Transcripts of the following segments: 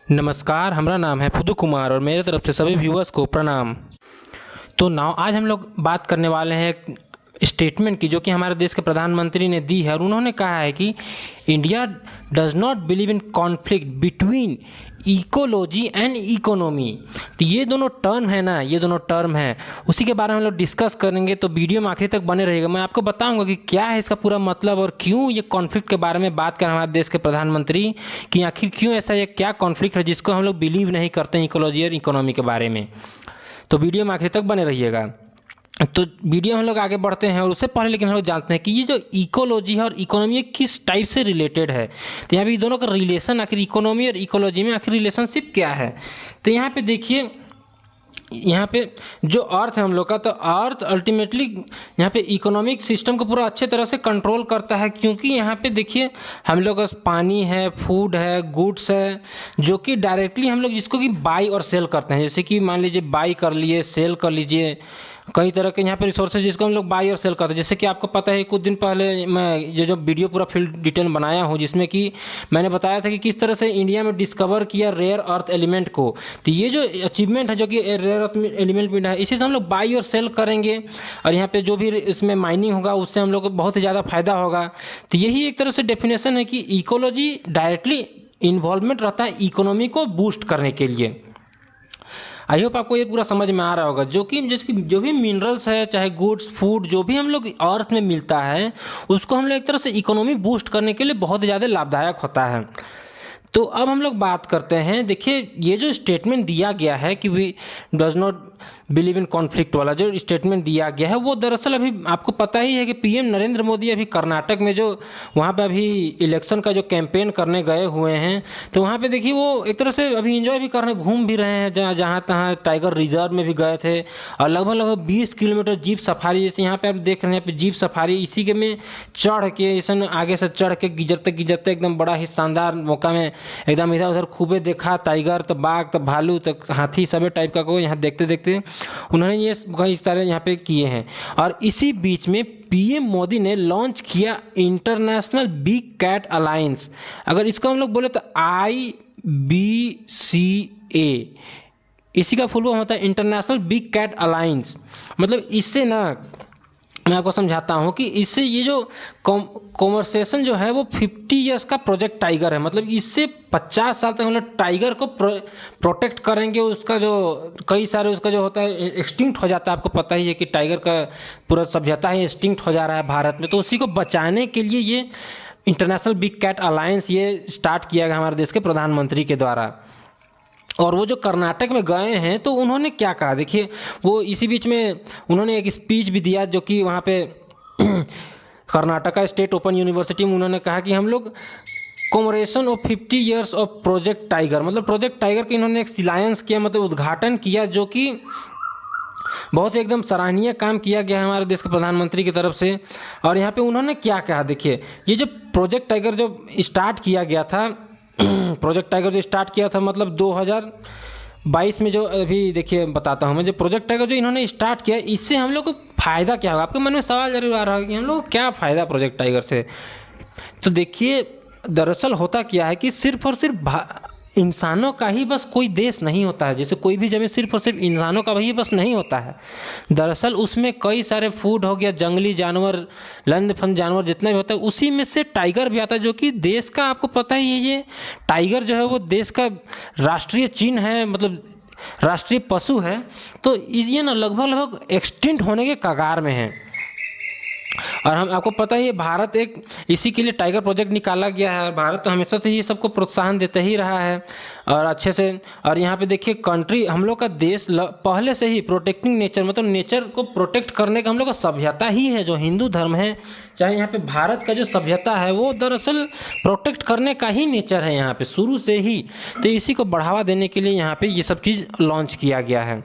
नमस्कार, हमारा नाम है फुदू कुमार और मेरे तरफ से सभी व्यूअर्स को प्रणाम। तो नाउ आज हम लोग बात करने वाले हैं एक स्टेटमेंट की जो कि हमारे देश के प्रधानमंत्री ने दी है और उन्होंने कहा है कि India does not believe in conflict between ecology and economy. तो ये दोनों टर्म है ना, ये दोनों टर्म है, उसी के बारे में हम लोग डिस्कस करेंगे। तो वीडियो में आखिर तक बने रहेगा। मैं आपको बताऊंगा कि क्या है इसका पूरा मतलब और क्यों ये कॉन्फ्लिक्ट के बारे में बात कर हमारे देश के प्रधानमंत्री कि आखिर क्यों ऐसा ये क्या कॉन्फ्लिक्ट है जिसको हम लोग बिलीव नहीं करते हैं इकोलॉजी और इकोनॉमी के बारे में। तो वीडियो में आखिर तक बने रहिएगा। तो वीडियो में हम लोग आगे बढ़ते हैं और उससे पहले लेकिन हम लोग जानते हैं कि ये जो इकोलॉजी है और इकोनॉमी किस टाइप से रिलेटेड है। तो यहाँ पे दोनों का रिलेशन आखिर इकोनॉमी और इकोलॉजी में आखिर रिलेशनशिप क्या है। तो यहाँ पे देखिए, यहाँ पे जो अर्थ है हम लोग का, तो अर्थ अल्टीमेटली यहाँ पे इकोनॉमिक सिस्टम को पूरा अच्छे तरह से कंट्रोल करता है, क्योंकि यहाँ पे देखिए हम लोग का पानी है, फूड है, गुड्स है, जो कि डायरेक्टली हम लोग जिसको कि बाई और सेल करते हैं। जैसे कि मान लीजिए बाई कर लिए, सेल कर लीजिए, कई तरह के यहाँ पे रिसोर्सेज जिसको हम लोग बाई और सेल करते हैं। जैसे कि आपको पता है कुछ दिन पहले मैं ये जो वीडियो पूरा फील्ड डिटेल बनाया हूँ जिसमें कि मैंने बताया था कि किस तरह से इंडिया में डिस्कवर किया रेयर अर्थ एलिमेंट को। तो ये जो अचीवमेंट है जो कि रेयर अर्थ एलिमेंट है, इसी से हम लोग बाई और सेल करेंगे और यहाँ पे जो भी इसमें माइनिंग होगा उससे हम लोग को बहुत ही ज़्यादा फायदा होगा। तो यही एक तरह से डेफिनेशन है कि इकोलॉजी डायरेक्टली इन्वॉल्वमेंट रहता है इकोनॉमी को बूस्ट करने के लिए। आई होप आपको ये पूरा समझ में आ रहा होगा। जो कि जैसे कि जो भी मिनरल्स है, चाहे गुड्स, फूड, जो भी हम लोग अर्थ में मिलता है उसको हम लोग एक तरह से इकोनॉमी बूस्ट करने के लिए बहुत ज़्यादा लाभदायक होता है। तो अब हम लोग बात करते हैं, देखिए ये जो स्टेटमेंट दिया गया है कि we does not believe in conflict वाला जो स्टेटमेंट दिया गया है, वो दरअसल अभी आपको पता ही है कि पीएम नरेंद्र मोदी अभी कर्नाटक में जो वहाँ पे अभी इलेक्शन का जो कैंपेन करने गए हुए हैं, तो वहाँ पे देखिए वो एक तरह से अभी इंजॉय भी करने घूम भी रहे हैं। जहाँ तहाँ टाइगर रिजर्व में भी गए थे और लगभग 20 किलोमीटर जीप सफारी, जैसे यहाँ पे आप देख रहे हैं यहाँ पे जीप सफारी, इसी के में चढ़ के ऐसा आगे से चढ़ के गिजरते गिजरते एकदम बड़ा ही शानदार मौका में एकदम इधर उधर खूबे देखा, टाइगर तो बाघ तो भालू तो हाथी सभी टाइप का को यहाँ देखते देखते उन्होंने ये कई सारे यहाँ पे किए हैं। और इसी बीच में पीएम मोदी ने लॉन्च किया इंटरनेशनल बिग कैट अलायंस। अगर इसको हम लोग बोले तो IBCA, इसी का फुल फॉर्म होता है इंटरनेशनल बिग कैट अलायंस। मतलब इससे ना मैं आपको समझाता हूँ कि इससे ये जो कॉन्वर्सेशन जो है वो 50 ईयर्स का प्रोजेक्ट टाइगर है। मतलब इससे 50 साल तक हम लोग टाइगर को प्रोटेक्ट करेंगे। उसका जो कई सारे उसका जो होता है एक्सटिंक्ट हो जाता है, आपको पता ही है कि टाइगर का पूरा सभ्यता ही एक्सटिंक्ट हो जा रहा है भारत में। तो उसी को बचाने के लिए ये इंटरनेशनल बिग कैट अलायंस ये स्टार्ट किया गया हमारे देश के प्रधानमंत्री के द्वारा। और वो जो कर्नाटक में गए हैं तो उन्होंने क्या कहा, देखिए वो इसी बीच में उन्होंने एक स्पीच भी दिया जो कि वहाँ पे कर्नाटका स्टेट ओपन यूनिवर्सिटी में उन्होंने कहा कि हम लोग commemoration of 50 years of project tiger, मतलब प्रोजेक्ट टाइगर के इन्होंने एक सिलायंस किया, मतलब उद्घाटन किया, जो कि बहुत ही एकदम सराहनीय काम किया गया है हमारे देश के प्रधानमंत्री की तरफ से। और यहाँ पे उन्होंने क्या कहा, देखिए ये जो प्रोजेक्ट टाइगर जो स्टार्ट किया गया था प्रोजेक्ट टाइगर जो स्टार्ट किया था मतलब 2022 में, जो अभी देखिए बताता हूँ मैं, जो प्रोजेक्ट टाइगर जो इन्होंने स्टार्ट किया इससे हम लोग को फ़ायदा क्या होगा। आपके मन में सवाल जरूर आ रहा है कि हम लोग को क्या फ़ायदा प्रोजेक्ट टाइगर से। तो देखिए दरअसल होता क्या है कि सिर्फ और सिर्फ इंसानों का ही बस कोई देश नहीं होता है। जैसे कोई भी जमीन सिर्फ और सिर्फ इंसानों का वही बस नहीं होता है। दरअसल उसमें कई सारे फूड हो गया, जंगली जानवर, लंद फंद जानवर जितना भी होता है, उसी में से टाइगर भी आता है, जो कि देश का आपको पता ही है। ये टाइगर जो है वो देश का राष्ट्रीय चिन्ह है, मतलब राष्ट्रीय पशु है। तो ये ना लगभग लगभग एक्सटिंक्ट होने के कगार में है। और हम आपको पता ही है भारत एक इसी के लिए टाइगर प्रोजेक्ट निकाला गया है। भारत तो हमेशा से ही सबको प्रोत्साहन देते ही रहा है और अच्छे से। और यहाँ पे देखिए कंट्री हम लोग का देश पहले से ही प्रोटेक्टिंग नेचर, मतलब नेचर को प्रोटेक्ट करने का हम लोग का सभ्यता ही है। जो हिंदू धर्म है, चाहे यहाँ पे भारत का जो सभ्यता है वो दरअसल प्रोटेक्ट करने का ही नेचर है यहाँ पे शुरू से ही। तो इसी को बढ़ावा देने के लिए यहाँ पे ये सब चीज़ लॉन्च किया गया है।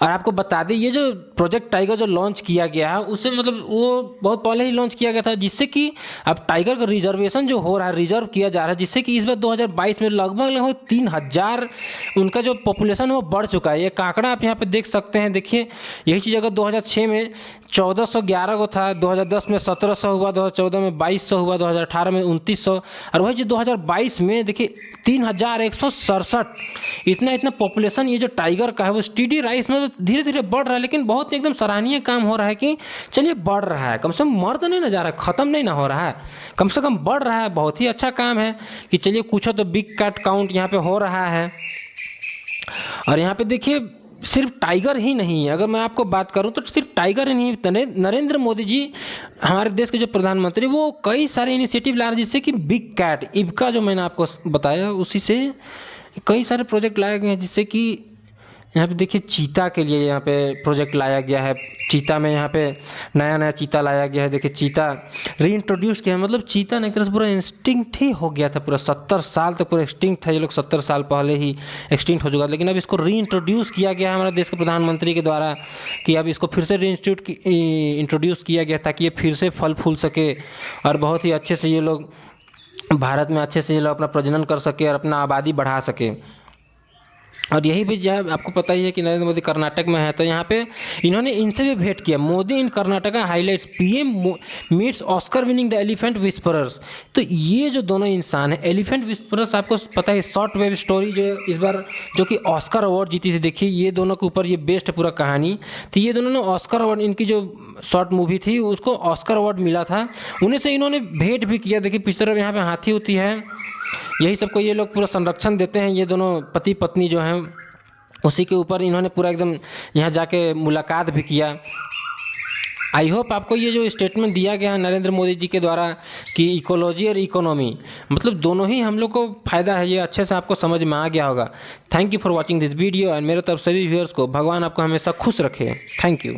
और आपको बता दें, ये जो प्रोजेक्ट टाइगर जो लॉन्च किया गया है उससे मतलब वो बहुत पहले ही लॉन्च किया गया था, जिससे कि अब टाइगर का रिजर्वेशन जो हो रहा है, रिजर्व किया जा रहा है, जिससे कि इस बार 2022 में लगभग 3000 उनका जो पॉपुलेशन है वो बढ़ चुका है। ये का आंकड़ा आप यहाँ पे देख सकते हैं। देखिए यही चीज़ अगर 2006 में 1411 को था, 2010 में 1700 हुआ, 2014 में 2200 हुआ, 2018 में 2900, और वही जो 2022 में देखिए 3167, इतना पॉपुलेशन ये जो टाइगर का है वो स्टीडी राइस में तो धीरे धीरे बढ़ रहा है। लेकिन बहुत एकदम सराहनीय काम हो रहा है कि चलिए बढ़ रहा है, कम से कम मर तो नहीं ना जा रहा है, ख़त्म नहीं ना हो रहा है, कम से कम बढ़ रहा है। बहुत ही अच्छा काम है कि चलिए कुछ तो बिग कैट काउंट यहाँ पे हो रहा है। और यहाँ पे देखिए सिर्फ टाइगर ही नहीं है, अगर मैं आपको बात करूं तो सिर्फ टाइगर ही नहीं, नरेंद्र मोदी जी हमारे देश के जो प्रधानमंत्री वो कई सारे इनिशिएटिव ला रहे हैं, जिससे कि बिग कैट इब्का जो मैंने आपको बताया उसी से कई सारे प्रोजेक्ट लाए गए हैं, जिससे कि यहाँ पे देखिए चीता के लिए यहाँ पे प्रोजेक्ट लाया गया है। चीता में यहाँ पे नया चीता लाया गया है। देखिए चीता रीइंट्रोड्यूस किया है, मतलब चीता ने एक तरह से पूरा इंस्टिंक्ट ही हो गया था, पूरा 70 साल तक पूरा एक्सटिंक्ट था। ये लोग 70 साल पहले ही एक्सटिंक्ट हो चुका था, लेकिन अब इसको रीइंट्रोड्यूस किया गया है हमारे देश के प्रधानमंत्री के द्वारा कि अब इसको फिर से इंट्रोड्यूस किया गया ताकि ये फिर से फल फूल सके और बहुत ही अच्छे से ये लोग भारत में अच्छे से ये लोग अपना प्रजनन कर सके और अपना आबादी बढ़ा सके। और यही भी जो है आपको पता ही है कि नरेंद्र मोदी कर्नाटक में है, तो यहाँ पे इन्होंने इनसे भी भेंट किया। Modi in Karnataka highlights PM meets Oscar winning the elephant whisperers. तो ये जो दोनों इंसान है, एलिफेंट विस्परर्स आपको पता है शॉर्ट वेब स्टोरी जो इस बार जो कि ऑस्कर अवार्ड जीती थी। देखिए ये दोनों के ऊपर ये बेस्ट है पूरा कहानी। तो ये दोनों ने ऑस्कर अवार्ड, इनकी जो शॉर्ट मूवी थी उसको ऑस्कर अवार्ड मिला था, उन्हें से इन्होंने भेंट भी किया। देखिए पिक्चर में यहाँ पे हाथी होती है, यही सबको ये लोग पूरा संरक्षण देते हैं। ये दोनों पति पत्नी जो हैं उसी के ऊपर इन्होंने पूरा एकदम यहाँ जाके मुलाकात भी किया। आई होप आपको ये जो स्टेटमेंट दिया गया है नरेंद्र मोदी जी के द्वारा कि इकोलॉजी और इकोनॉमी मतलब दोनों ही हम लोग को फ़ायदा है, ये अच्छे से आपको समझ में आ गया होगा। Thank you for watching this video, और मेरे तरफ सभी व्यूअर्स को भगवान आपको हमेशा खुश रखे। Thank you.